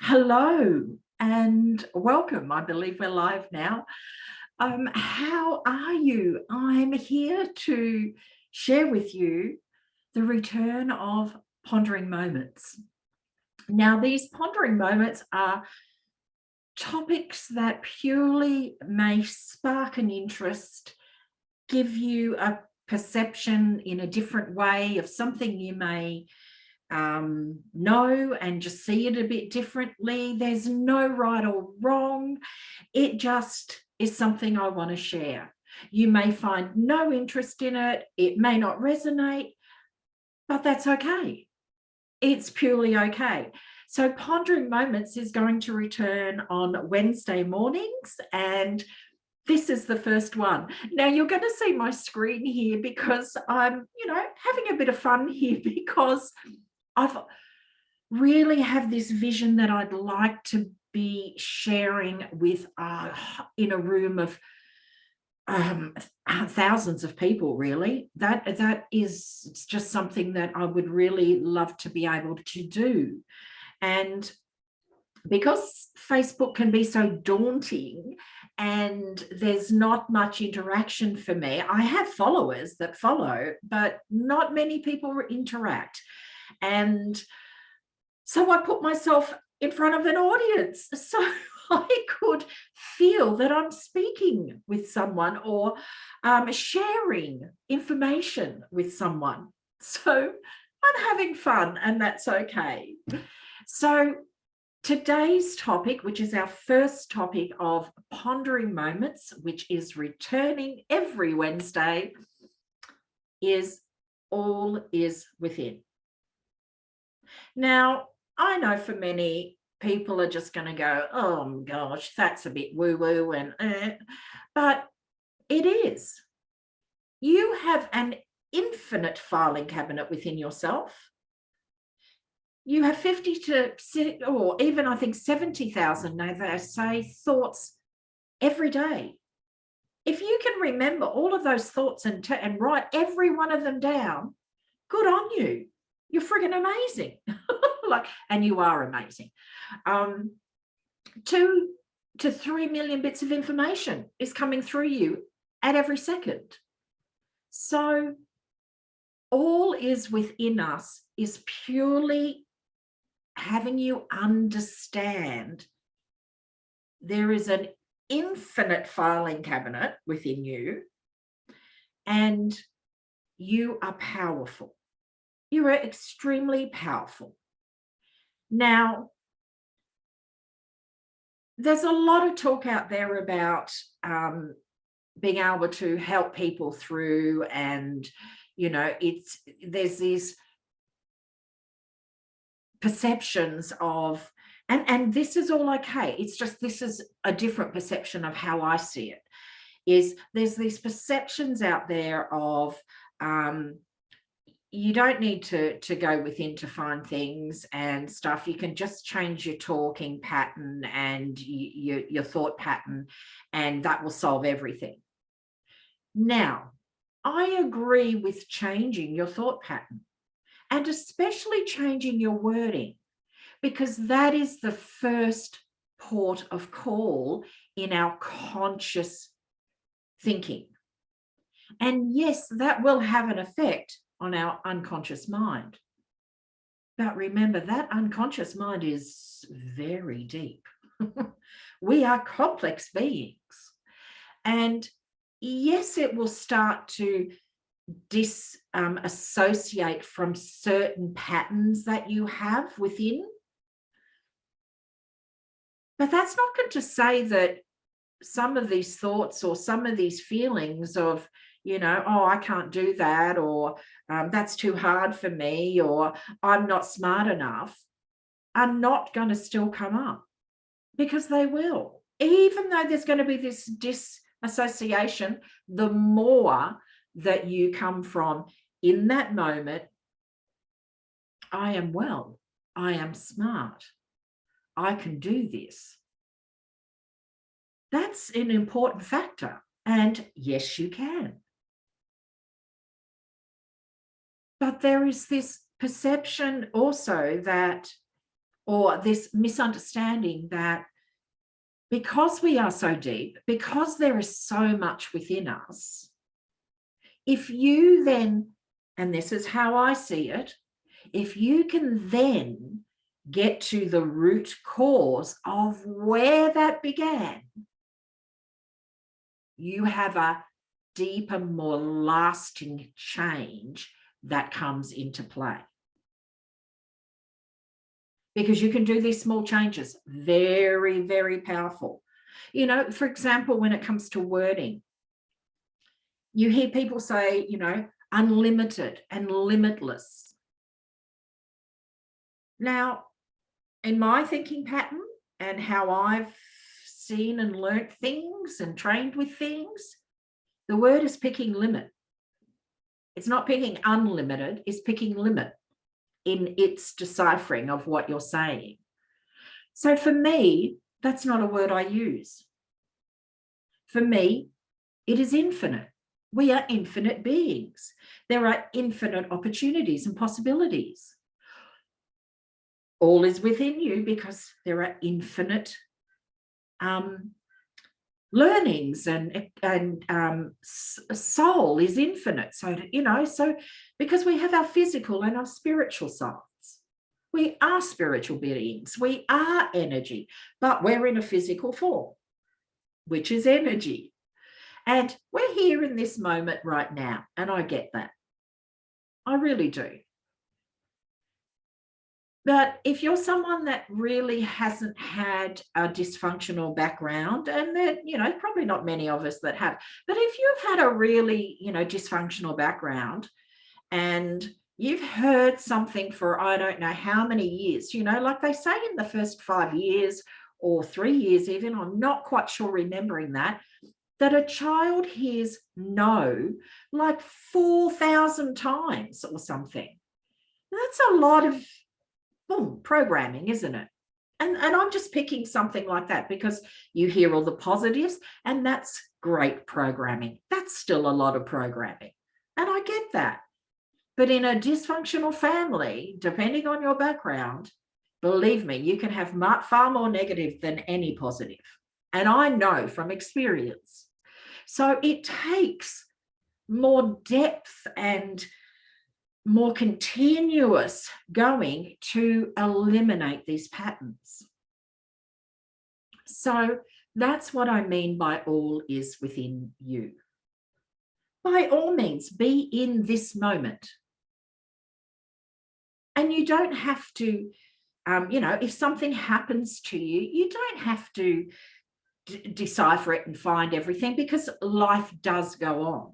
Hello and welcome. I believe we're live now. How are you? I'm here to share with you the return of Pondering Moments. Now, these pondering moments are topics that purely may spark an interest, give you a perception in a different way of something you may know and just see it a bit differently. There's no right or wrong. It just is something I want to share. You may find no interest in it. It may not resonate, but that's okay. It's purely okay. So Pondering Moments is going to return on Wednesday mornings, and this is the first one. Now you're going to see my screen here because I'm, having a bit of fun here because I've really have this vision that I'd like to be sharing with in a room of thousands of people. Really, that is just something that I would really love to be able to do. And because Facebook can be so daunting and there's not much interaction for me, I have followers that follow, but not many people interact. And so I put myself in front of an audience so I could feel that I'm speaking with someone or sharing information with someone. So I'm having fun, and that's okay. So today's topic, which is our first topic of Pondering Moments, which is returning every Wednesday, is all is within. Now, I know for many people are just going to go, oh gosh, that's a bit woo-woo, but it is. You have an infinite filing cabinet within yourself. You have 50 to, or even I think 70,000, now they say, thoughts every day. If you can remember all of those thoughts and write every one of them down, good on you. You're friggin' amazing. And you are amazing. 2 to 3 million bits of information is coming through you at every second. So all is within us is purely having you understand there is an infinite filing cabinet within you, and you are powerful. You are extremely powerful. Now, there's a lot of talk out there about being able to help people through, and there's these perceptions of, and this is all okay. It's just this is a different perception of how I see it. Is there's these perceptions out there of you don't need to go within to find things and stuff. You can just change your talking pattern and your thought pattern, and that will solve everything. Now, I agree with changing your thought pattern, and especially changing your wording, because that is the first port of call in our conscious thinking. And yes, that will have an effect on our unconscious mind. But remember, that unconscious mind is very deep. We are complex beings. And yes, it will start to disassociate from certain patterns that you have within. But that's not going to say that some of these thoughts or some of these feelings of, oh, I can't do that, or that's too hard for me, or I'm not smart enough, are not going to still come up, because they will. Even though there's going to be this disassociation, the more that you come from in that moment, I am well, I am smart, I can do this. That's an important factor. And yes, you can. But there is this perception also that or this misunderstanding that because we are so deep, because there is so much within us, if you then, and this is how I see it, if you can then get to the root cause of where that began, you have a deeper, more lasting change that comes into play. Because you can do these small changes, very, very powerful. You know, for example, when it comes to wording, you hear people say, you know, unlimited and limitless. Now, in my thinking pattern and how I've seen and learnt things and trained with things, the word is picking limit. It's not picking unlimited, it's picking limit in its deciphering of what you're saying. So for me, that's not a word I use. For me, it is infinite. We are infinite beings. There are infinite opportunities and possibilities. All is within you because there are infinite learnings, and soul is infinite. So, you know, so because we have our physical and our spiritual sides, we are spiritual beings, we are energy, but we're in a physical form, which is energy. And we're here in this moment right now. And I get that. I really do. But if you're someone that really hasn't had a dysfunctional background, and that, you know, probably not many of us that have, but if you've had a really, you know, dysfunctional background and you've heard something for, I don't know how many years, you know, like they say in the first 5 years or 3 years even, I'm not quite sure remembering that a child hears no like 4,000 times or something. That's a lot of programming, isn't it? And I'm just picking something like that because you hear all the positives, and that's great programming. That's still a lot of programming. And I get that. But in a dysfunctional family, depending on your background, believe me, you can have far more negative than any positive. And I know from experience. So it takes more depth and more continuous going to eliminate these patterns. So that's what I mean by all is within you. By all means, be in this moment. And you don't have to, you know, if something happens to you, you don't have to decipher it and find everything, because life does go on.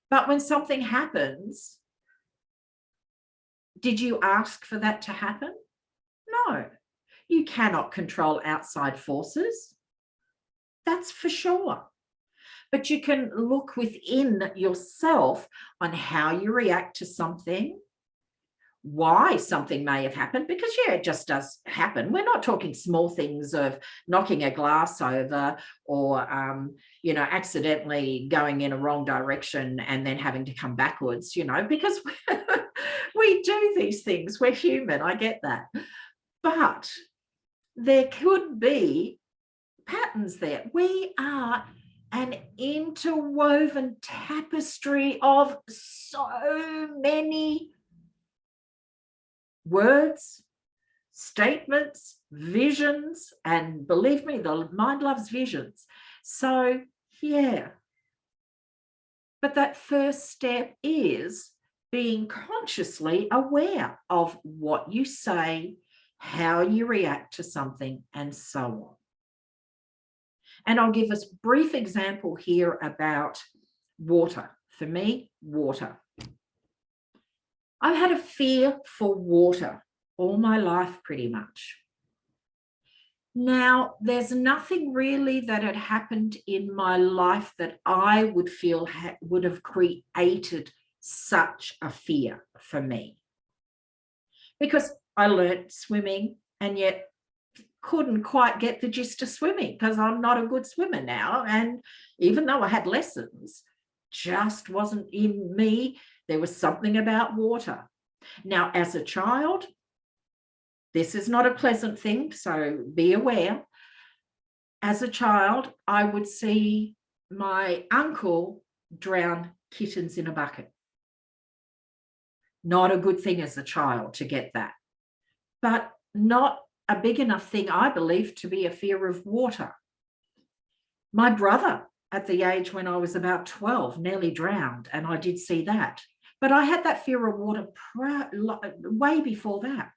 But when something happens, did you ask for that to happen? No. You cannot control outside forces. That's for sure. But you can look within yourself on how you react to something, why something may have happened, because yeah, it just does happen. We're not talking small things of knocking a glass over or you know, accidentally going in a wrong direction and then having to come backwards, you know, because we do these things. We're human. I get that. But there could be patterns there. We are an interwoven tapestry of so many words, statements, visions, and believe me, the mind loves visions. So yeah, but that first step is being consciously aware of what you say, how you react to something, and so on. And I'll give a brief example here about water. For me, water. I've had a fear for water all my life, pretty much. Now, there's nothing really that had happened in my life that I would feel would have created such a fear for me. Because I learnt swimming and yet couldn't quite get the gist of swimming because I'm not a good swimmer now. And even though I had lessons, just wasn't in me. There was something about water. Now, as a child, This is not a pleasant thing, so be aware. As a child, I would see my uncle drown kittens in a bucket. Not a good thing as a child to get that, but not a big enough thing, I believe, to be a fear of water. My brother, at the age when I was about 12, nearly drowned, and I did see that. But I had that fear of water way before that.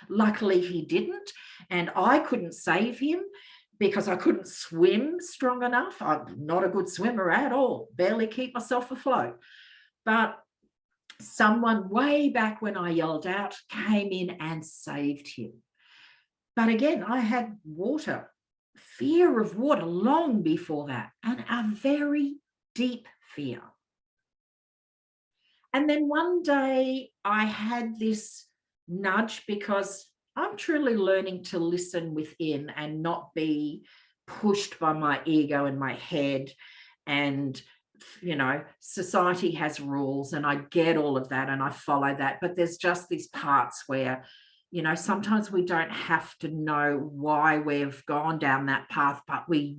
Luckily, he didn't, and I couldn't save him because I couldn't swim strong enough. I'm not a good swimmer at all, barely keep myself afloat. But someone way back when I yelled out came in and saved him. But again, I had fear of water long before that, and a very deep fear. And then one day I had this nudge, because I'm truly learning to listen within and not be pushed by my ego and my head. And, you know, society has rules, and I get all of that and I follow that. But there's just these parts where, you know, sometimes we don't have to know why we've gone down that path, but we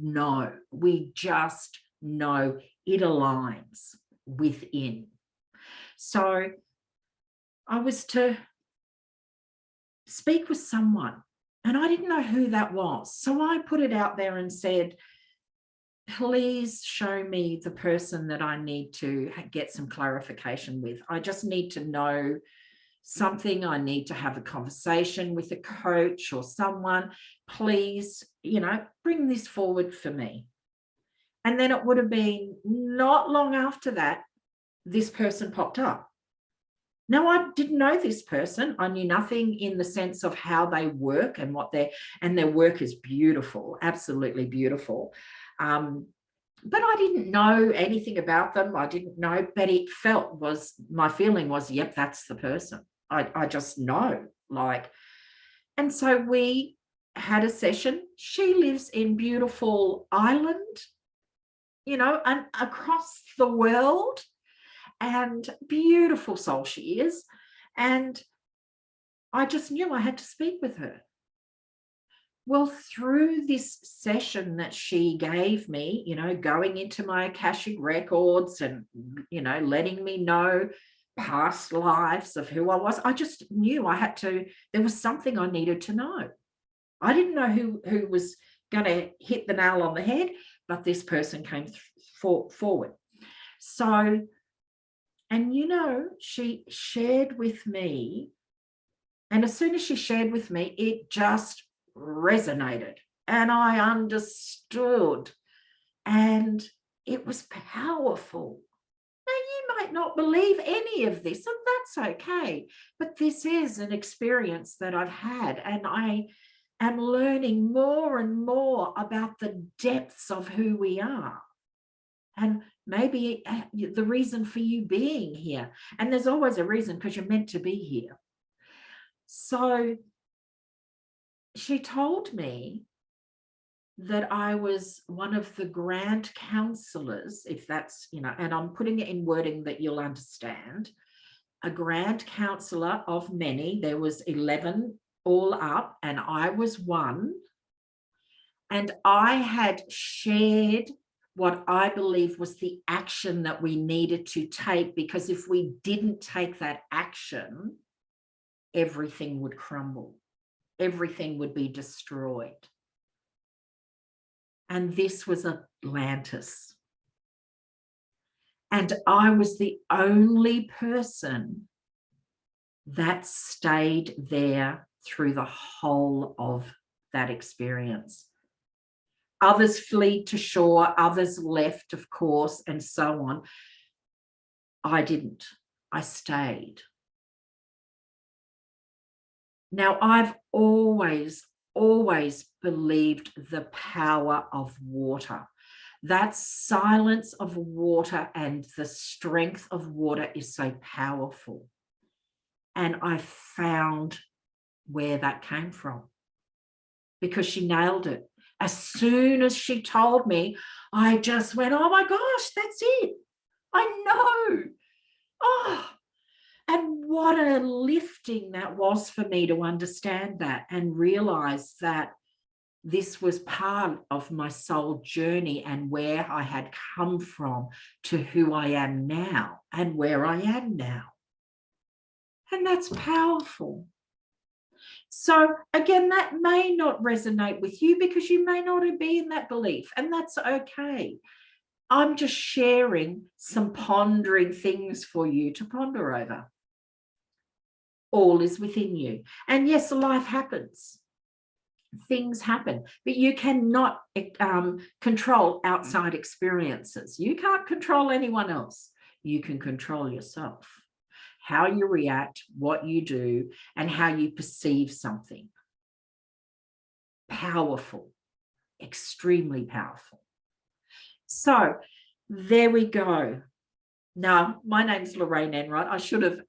just know it aligns within. So I was to speak with someone, and I didn't know who that was. So I put it out there and said, please show me the person that I need to get some clarification with. I just need to know something. I need to have a conversation with a coach or someone. Please, you know, bring this forward for me. And then it would have been not long after that, this person popped up. Now, I didn't know this person. I knew nothing in the sense of how they work and their work is beautiful, absolutely beautiful. But I didn't know anything about them. I didn't know, but my feeling was, yep, that's the person. I just know, like. And so we had a session. She lives in beautiful Ireland, you know, and across the world. And beautiful soul she is. And I just knew I had to speak with her. Well, through this session that she gave me, you know, going into my Akashic records and, you know, letting me know past lives of who I was, I just knew there was something I needed to know. I didn't know who was going to hit the nail on the head, but this person came forward. So, and, you know, she shared with me, and as soon as she shared with me, it just resonated and I understood, and it was powerful. Now, you might not believe any of this, and that's okay, but this is an experience that I've had, and I am learning more and more about the depths of who we are. And maybe the reason for you being here. And there's always a reason, because you're meant to be here. So she told me that I was one of the grant counselors, if that's, you know, and I'm putting it in wording that you'll understand, a grant counselor of many. There was 11 all up, and I was one. And I had shared what I believe was the action that we needed to take, because if we didn't take that action, everything would crumble. Everything would be destroyed. And this was Atlantis. And I was the only person that stayed there through the whole of that experience. Others fled to shore, others left, of course, and so on. I didn't. I stayed. Now, I've always believed the power of water. That silence of water and the strength of water is so powerful. And I found where that came from, because she nailed it. As soon as she told me, I just went, oh my gosh, that's it. I know. Oh, And what a lifting that was for me to understand that and realize that this was part of my soul journey and where I had come from to who I am now and where I am now. And that's powerful. So again, that may not resonate with you because you may not be in that belief, and that's okay. I'm just sharing some pondering things for you to ponder over. All is within you. And yes, life happens. Things happen, but you cannot control outside experiences. You can't control anyone else. You can control yourself, how you react, what you do, and how you perceive something. Powerful, extremely powerful. So there we go. Now, my name's Lorraine Enright. I should have,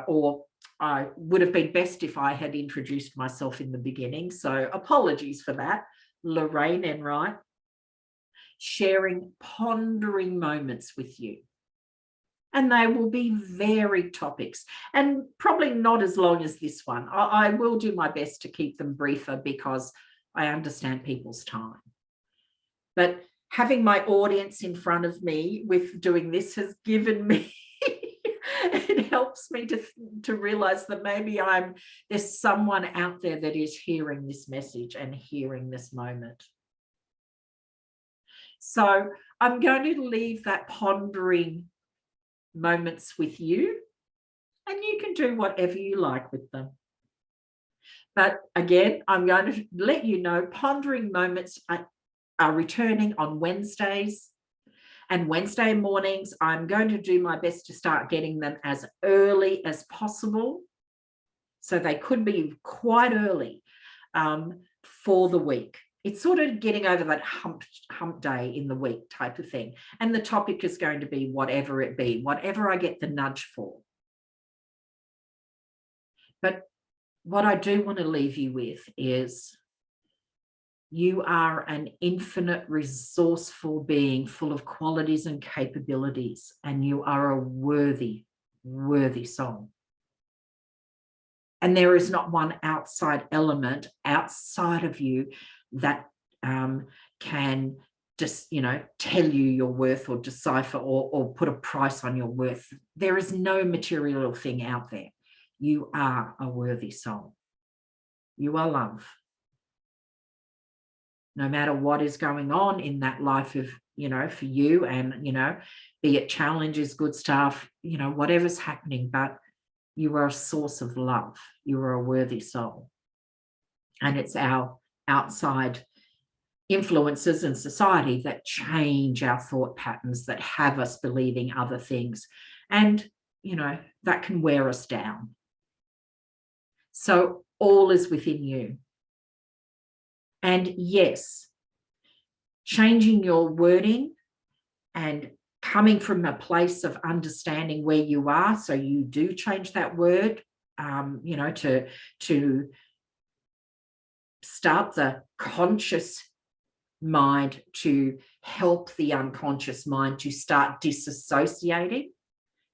or I would have been best if I had introduced myself in the beginning. So apologies for that. Lorraine Enright, sharing pondering moments with you. And they will be varied topics and probably not as long as this one. I will do my best to keep them briefer because I understand people's time. But having my audience in front of me with doing this has given me, it helps me to realize that maybe there's someone out there that is hearing this message and hearing this moment. So I'm going to leave that pondering moments with you, and you can do whatever you like with them. But again, I'm going to let you know pondering moments are returning on Wednesdays, and Wednesday mornings I'm going to do my best to start getting them as early as possible, so they could be quite early for the week. It's sort of getting over that hump day in the week type of thing. And the topic is going to be whatever it be, whatever I get the nudge for. But what I do want to leave you with is you are an infinite, resourceful being full of qualities and capabilities, and you are a worthy, worthy soul. And there is not one outside element outside of you that can just, tell you your worth or decipher or put a price on your worth. There is no material thing out there. You are a worthy soul. You are love. No matter what is going on in that life of, for you and, be it challenges, good stuff, whatever's happening, but you are a source of love. You are a worthy soul. And it's our outside influences in society that change our thought patterns, that have us believing other things. And, that can wear us down. So all is within you. And yes, changing your wording and coming from a place of understanding where you are, so you do change that word, to start the conscious mind to help the unconscious mind to start disassociating.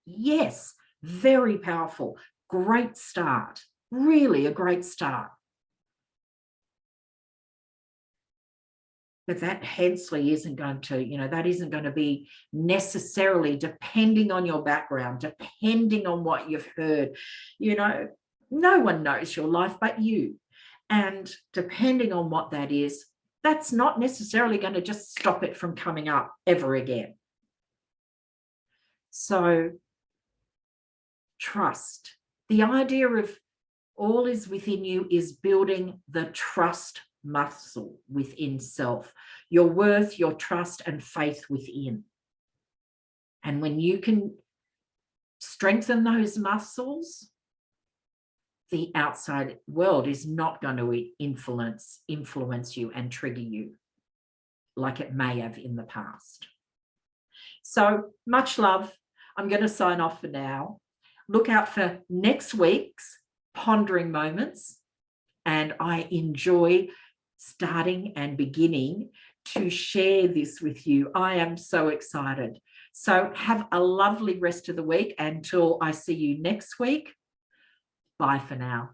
Yes, very powerful. Great start. Really a great start. But that Hensley isn't going to, that isn't going to be necessarily, depending on your background, depending on what you've heard. No one knows your life but you. And depending on what that is, that's not necessarily going to just stop it from coming up ever again. So trust. The idea of all is within you is building the trust muscle within self, your worth, your trust and faith within. And when you can strengthen those muscles, the outside world is not going to influence you and trigger you like it may have in the past. So much love. I'm going to sign off for now. Look out for next week's Pondering Moments. And I enjoy starting and beginning to share this with you. I am so excited. So have a lovely rest of the week. Until I see you next week, bye for now.